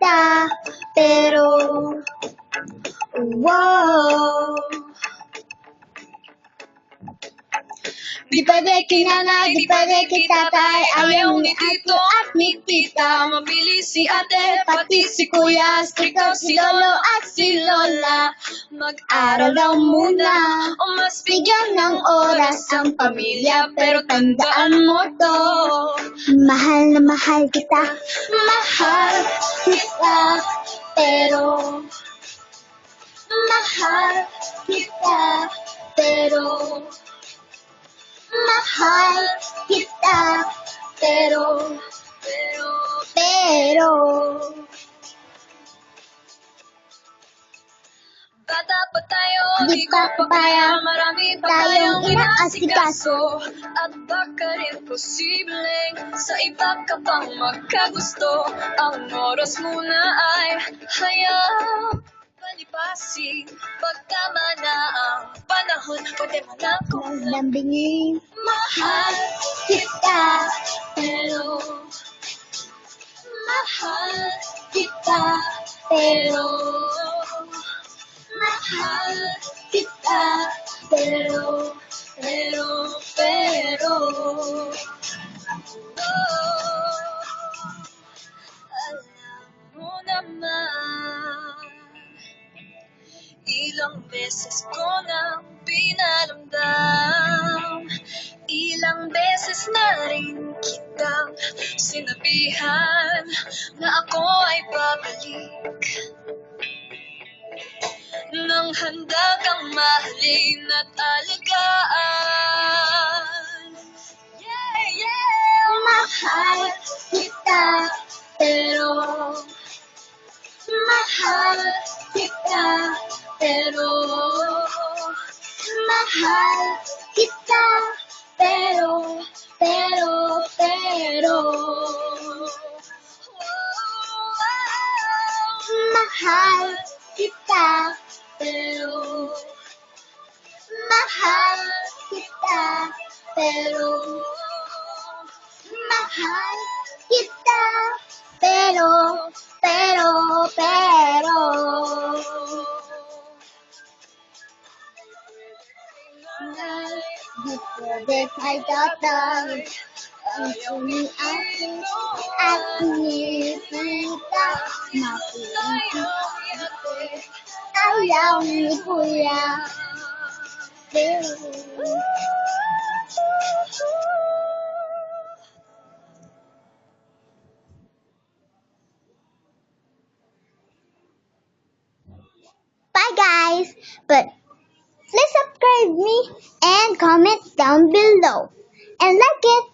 kita, pero wow. Di pwede kinanay, di pwede kitatay, ayaw ni tito at ni tita. Mabilis si ate, pati si kuya, stricto si lolo at si lola. Mag-aral daw muna, o mas bigyan ng oras ang pamilya. Pero tandaan mo to, mahal na mahal kita, mahal kita, pero mahal kita, pero mahal kita, pero bata pa tayo, di ko pa kaya, marami pa tayong inaasikaso. At baka rin posibleng sa iba ka pang magkagusto. Ang oras muna ay hayang palipasin. Pagtama na ang panahon, pwede man akong lambingin. Mahal kita, pero mahal kita, pero mahal kita, pero alam mo naman, ilang beses ko nang pinaramdam, ilang beses na rin kitang sinabihan na ako ay babalik. Nang handa kang mahalin at alagaan. Yeah, yeah, mahal kita, pero mahal kita, pero mahal kita, pero mahal kita, pero mahal kita, pero mahal kita, pero di pwede kay tatang ang suning akin at nipita mapulit. Ayaw ni kuya, bye guys, but please subscribe me and comment down below and like it.